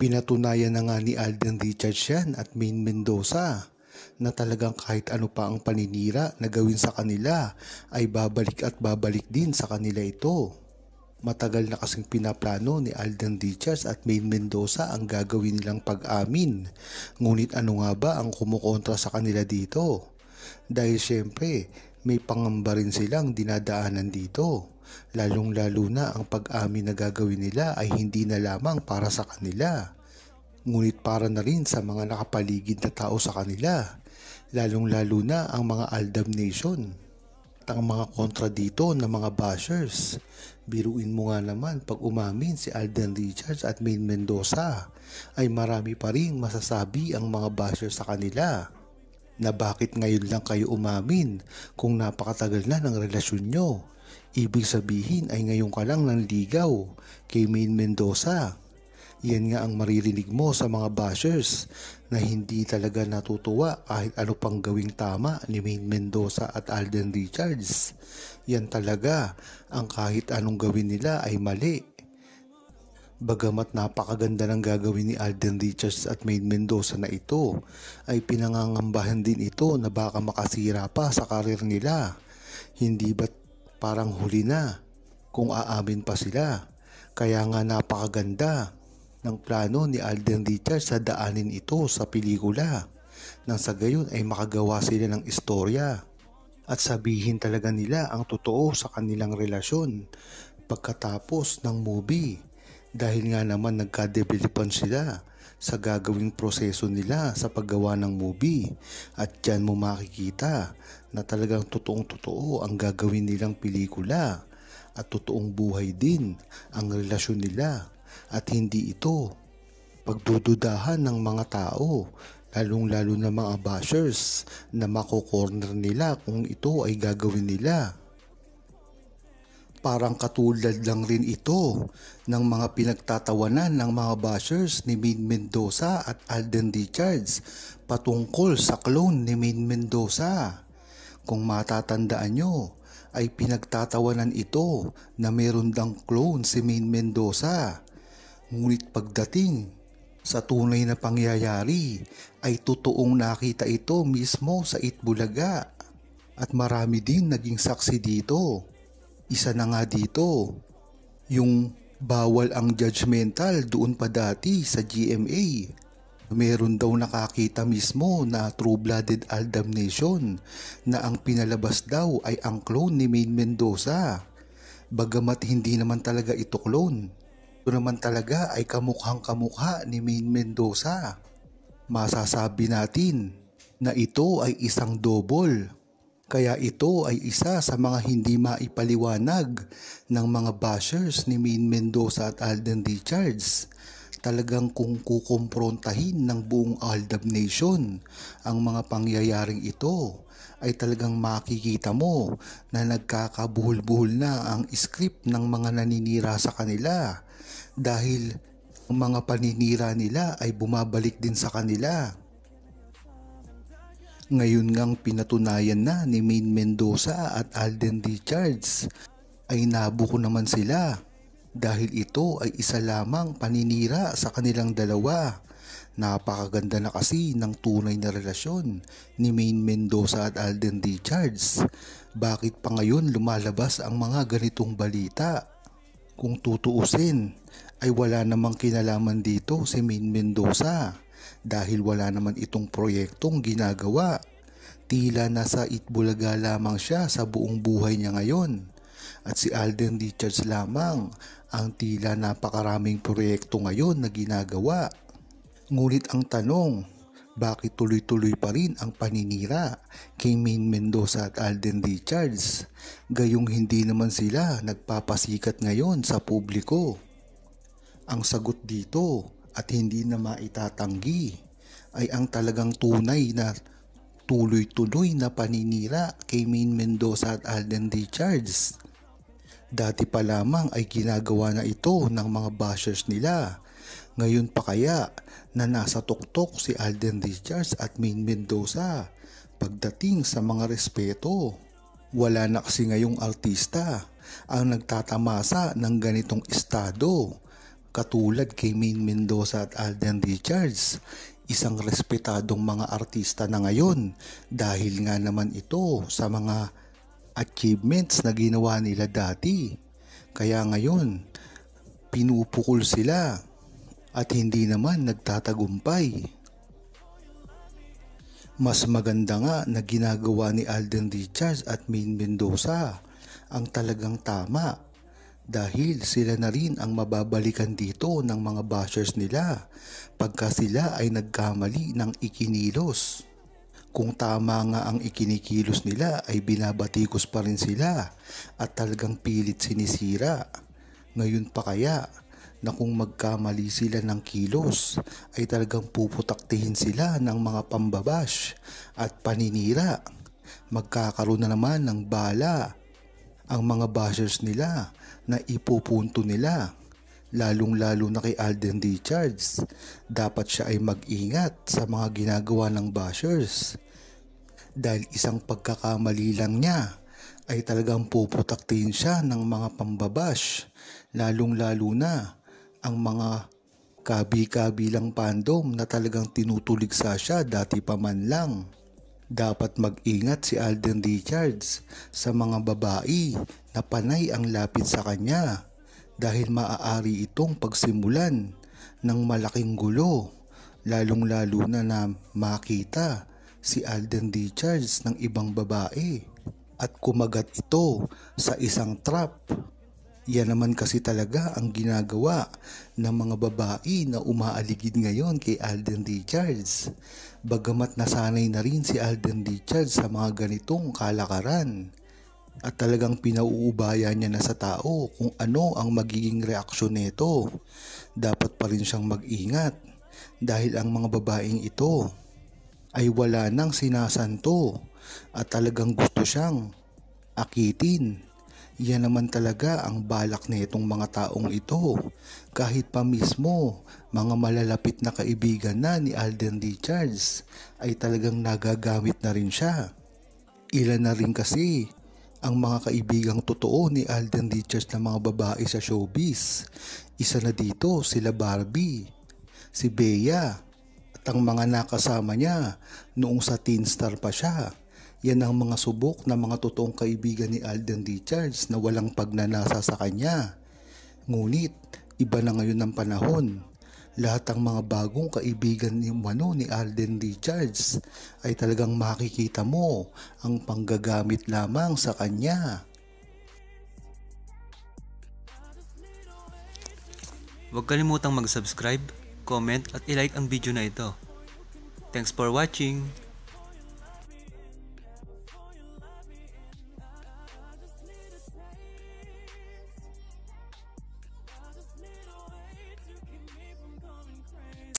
Pinatunayan na nga ni Alden Richards yan at Maine Mendoza na talagang kahit ano pa ang paninira na gawin sa kanila ay babalik at babalik din sa kanila ito. Matagal na kasing pinaplano ni Alden Richards at Maine Mendoza ang gagawin nilang pag-amin. Ngunit ano nga ba ang kumukontra sa kanila dito? Dahil syempre may pangamba rin silang dinadaanan dito. Lalong-lalo na ang pag-amin na gagawin nila ay hindi na lamang para sa kanila, ngunit para na rin sa mga nakapaligid na tao sa kanila, lalong-lalo na ang mga Aldab Nation at ang mga kontra dito na mga bashers. Biruin mo nga naman, pag umamin si Alden Richards at Maine Mendoza ay marami pa ring masasabi ang mga bashers sa kanila na bakit ngayon lang kayo umamin kung napakatagal na ng relasyon nyo. Ibig sabihin ay ngayon ka lang nanligaw kay Maine Mendoza. Yan nga ang maririnig mo sa mga bashers na hindi talaga natutuwa kahit ano pang gawing tama ni Maine Mendoza at Alden Richards. Yan talaga ang kahit anong gawin nila ay mali. Bagamat napakaganda ng gagawin ni Alden Richards at Maine Mendoza na ito, ay pinangangambahan din ito na baka makasira pa sa karir nila. Hindi ba't parang huli na kung aamin pa sila? Kaya nga napakaganda ng plano ni Alden Richards sa daanin ito sa pelikula nang sa gayon ay makagawa sila ng istorya at sabihin talaga nila ang totoo sa kanilang relasyon pagkatapos ng movie, dahil nga naman nagka-developan sila sa gagawing proseso nila sa paggawa ng movie, at dyan mo makikita na talagang totoong-totoo ang gagawin nilang pelikula at totoong buhay din ang relasyon nila at hindi ito pagdududahan ng mga tao, lalong-lalo na mga bashers na mako-corner nila kung ito ay gagawin nila. Parang katulad lang rin ito ng mga pinagtatawanan ng mga bashers ni Maine Mendoza at Alden Richards patungkol sa clone ni Maine Mendoza. Kung matatandaan nyo, ay pinagtatawanan ito na meron dang clone si Maine Mendoza. Ngunit pagdating sa tunay na pangyayari ay totoong nakita ito mismo sa Itbulaga at marami din naging saksi dito. Isa na nga dito, yung bawal ang judgmental doon pa dati sa GMA. Meron daw nakakita mismo na true-blooded Aldab Nation na ang pinalabas daw ay ang clone ni Maine Mendoza. Bagamat hindi naman talaga ito clone, ito naman talaga ay kamukhang-kamukha ni Maine Mendoza. Masasabi natin na ito ay isang double. Kaya ito ay isa sa mga hindi maipaliwanag ng mga bashers ni Maine Mendoza at Alden Richards. Talagang kung kukumprontahin ng buong Aldab Nation ang mga pangyayaring ito, ay talagang makikita mo na nagkakabuhol-buhol na ang script ng mga naninira sa kanila, dahil ang mga paninira nila ay bumabalik din sa kanila. Ngayon ngang pinatunayan na ni Maine Mendoza at Alden Richards ay nabuko naman sila, dahil ito ay isa lamang paninira sa kanilang dalawa. Napakaganda na kasi ng tunay na relasyon ni Maine Mendoza at Alden Richards. Bakit pa ngayon lumalabas ang mga ganitong balita? Kung tutuusin ay wala namang kinalaman dito si Maine Mendoza, dahil wala naman itong proyektong ginagawa. Tila nasa Itbulaga lamang siya sa buong buhay niya ngayon. At si Alden Richards lamang ang tila napakaraming proyekto ngayon na ginagawa. Ngunit ang tanong, bakit tuloy-tuloy pa rin ang paninira kay Maine Mendoza at Alden Richards? Gayong hindi naman sila nagpapasikat ngayon sa publiko. Ang sagot dito at hindi na maitatanggi ay ang talagang tunay na tuloy-tuloy na paninira kay Maine Mendoza at Alden Richards. Dati pa lamang ay ginagawa na ito ng mga bashers nila. Ngayon pa kaya na nasa tuktok si Alden Richards at Maine Mendoza pagdating sa mga respeto? Wala na kasi ngayong artista ang nagtatamasa ng ganitong estado. Katulad kay Maine Mendoza at Alden Richards, isang respetadong mga artista na ngayon dahil nga naman ito sa mga achievements na ginawa nila dati. Kaya ngayon, pinupukol sila at hindi naman nagtatagumpay. Mas maganda nga na ginagawa ni Alden Richards at Maine Mendoza ang talagang tama dahil sila na rin ang mababalikan dito ng mga bashers nila pagka sila ay nagkamali ng ikinilos. Kung tama nga ang ikinikilos nila ay binabatikos pa rin sila at talagang pilit sinisira. Ngayon pa kaya na kung magkamali sila ng kilos ay talagang puputaktihin sila ng mga pambabash at paninira. Magkakaroon na naman ng bala ang mga bashers nila na ipupunto nila, lalong-lalo na kay Alden Richards. Dapat siya ay mag-ingat sa mga ginagawa ng bashers dahil isang pagkakamali lang niya ay talagang puputaktihin siya ng mga pambabash, lalong-lalo na ang mga kabi-kabilang fandom na talagang tinutuligsa siya dati pa man lang. Dapat mag-ingat si Alden Richards sa mga babae na panay ang lapit sa kanya dahil maaari itong pagsimulan ng malaking gulo, lalong-lalo na makita si Alden Richards ng ibang babae at kumagat ito sa isang trap. Yan naman kasi talaga ang ginagawa ng mga babae na umaaligid ngayon kay Alden Richards. Bagamat nasanay na rin si Alden Richards sa mga ganitong kalakaran at talagang pinauubaya niya na sa tao kung ano ang magiging reaksyon nito. Dapat pa rin siyang mag-ingat dahil ang mga babaeng ito ay wala nang sinasanto at talagang gusto siyang akitin. Yan naman talaga ang balak nitong mga taong ito. Kahit pa mismo mga malalapit na kaibigan na ni Alden Richards ay talagang nagagamit na rin siya. Ilan na rin kasi ang mga kaibigang totoo ni Alden Richards na mga babae sa showbiz. Isa na dito sila Barbie, si Bea at ang mga nakasama niya noong sa Teen Star pa siya. Yan ang mga subok na mga totoong kaibigan ni Alden Richards na walang pagnanasa sa kanya. Ngunit iba na ngayon ang panahon. Lahat ng mga bagong kaibigan ni Alden Richards ay talagang makikita mo ang panggagamit lamang sa kanya. Huwag kalimutang mag-subscribe, comment at i-like ang video na ito. Thanks for watching!